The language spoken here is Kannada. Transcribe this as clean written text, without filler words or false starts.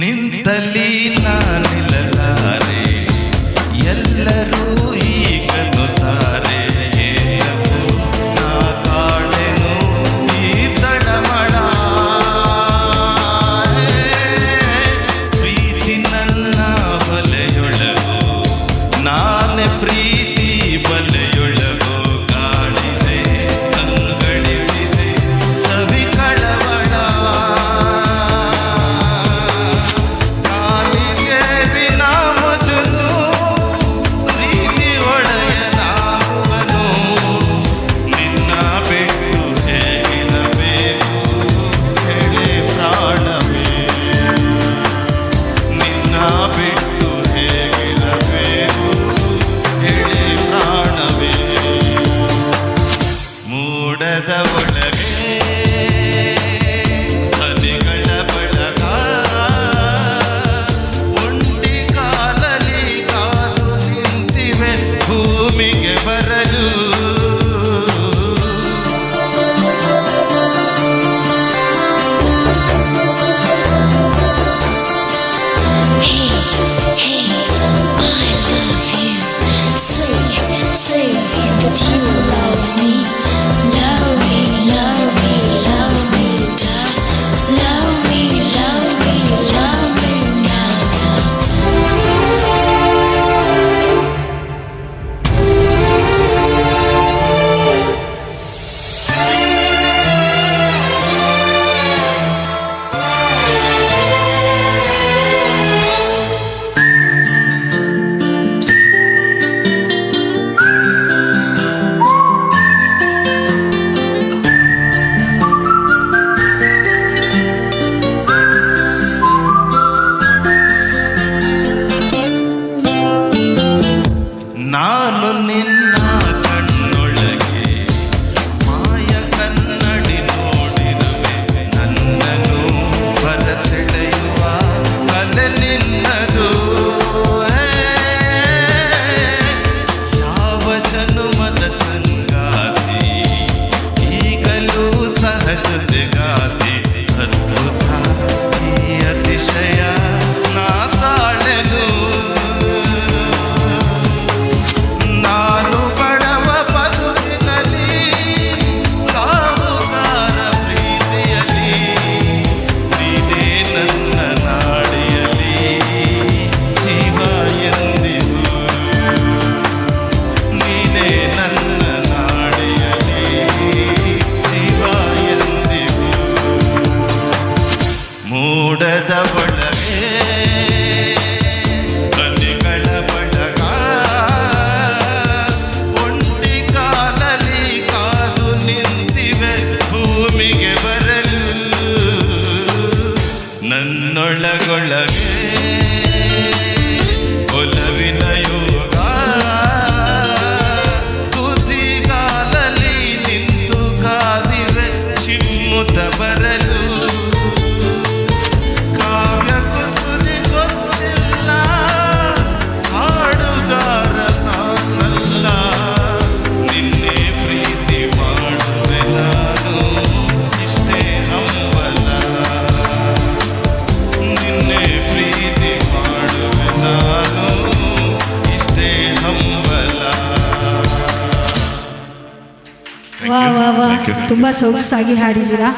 ನಿಂತಲ್ಲಿ ನಾನಿಲ್ಲಲಾರೆ, ಎಲ್ಲರೂ ಈಗನ್ನುತ್ತಾರೆ. ನಾ ಕಾಣೆನು ಈ ತಳಮಳ, ಪ್ರೀತಿ ನನ್ನ ಬಲೆಯೊಳಗೋ, ನಾನೇ ಪ್ರೀತಿ ಬಲೆಯೊಳಗೋ ಕಾಣಿದೆ, ಕಂಗಳಿಸಿದೆ ಸವಿ ಕಳವಳ. ಕಾಲಿಗೆ ವಿನಾಮಜನು ಪ್ರೀತಿ ಒಡೆಯ ನಾವನು, ನಿನ್ನ ಬಿಟ್ಟು ಹೇಗಿರಬೇಕು ಹೇಳಿ ಪ್ರಾಣವೇ, ನಿನ್ನ ಬಿಟ್ಟು ಹೇಗಿರಬೇಕು ಹೇಳಿ ಪ್ರಾಣವೇ. ಮೂಡದ ಒಳಗೆ ಹನಿಗಳ ಬಳಗ, ಒಂಟಿ ಕಾಲಲ್ಲಿ ಕಾದು ನಿಂತಿವೆ ಭೂಮಿಗೆ ಬರಲು. Say that you love me. Love me, love me, love me, darling. Love me, love me, love me now. ನಾನು ನಿನ್ನ ಕಣ್ಣೊಳಗೆ ಮಾಯ ಕನ್ನಡಿ ನೋಡಿರುವೆ, ನನ್ನನ್ನು ಬರಸೆಳೆಯುವ ಕಲೆ ನಿನ್ನದು. ಯಾವ ಜನುಮದ ಸಂಗಾತಿ, ಈಗಲೂ ಸಹಜತೆಗಾತಿ, ಅದ್ಭುತ ಈ ಅತಿಶಯ ನಾ ತಾಳೆನು. ನಾನು ಬಡವ ಬದುಕಿನಲ್ಲಿ, ಸಾಹುಕಾರ ಪ್ರೀತಿಯಲ್ಲಿ, ನೀನೇ ನನ್ನ ನಾಡಿಯಲ್ಲಿ ಜೀವ ಎಂದಿಗೂ, ನೀನೇ ನನ್ನ ನಾಡಿಯಲ್ಲಿ ಜೀವ ಎಂದಿಗೂ. ಮೂಡದ ಒಳಗೆ ಕಲಿಗಳ ಬಳಗ, ಒಂಟಿ ಕಾಲಲ್ಲಿ ಕಾದು ನಿಂತಿವೆ ಭೂಮಿಗೆ ಬರಲು. ನನ್ನೊಳಗೊಳಗೆ ಒಲವಿನ ಯೋಗ, ತುದಿಗಾಲಲ್ಲಿ ನಿಂತು ಕಾದಿವೆ ಚಿಮ್ಮುತ್ತ ಬರಲು. ಕಾವ್ಯ ಕುಸುರಿ ಗೊತ್ತಿಲ್ಲ, ಹಾಡುಗಾರ ನಾನಲ್ಲ, ನಿನ್ನೆ ಪ್ರೀತಿ ಮಾಡುವೆ ನಾನು ಇಷ್ಟೇ ಹಂಬಲ, ನಿನ್ನೆ ಪ್ರೀತಿ ಮಾಡುವೆ ನಾನು ಇಷ್ಟೇ ಹಂಬಲ. ವಾ ವಾ ವಾ, ತುಂಬ ಸೊಗಸಾಗಿ ಹಾಡಿದ್ದೀರಾ.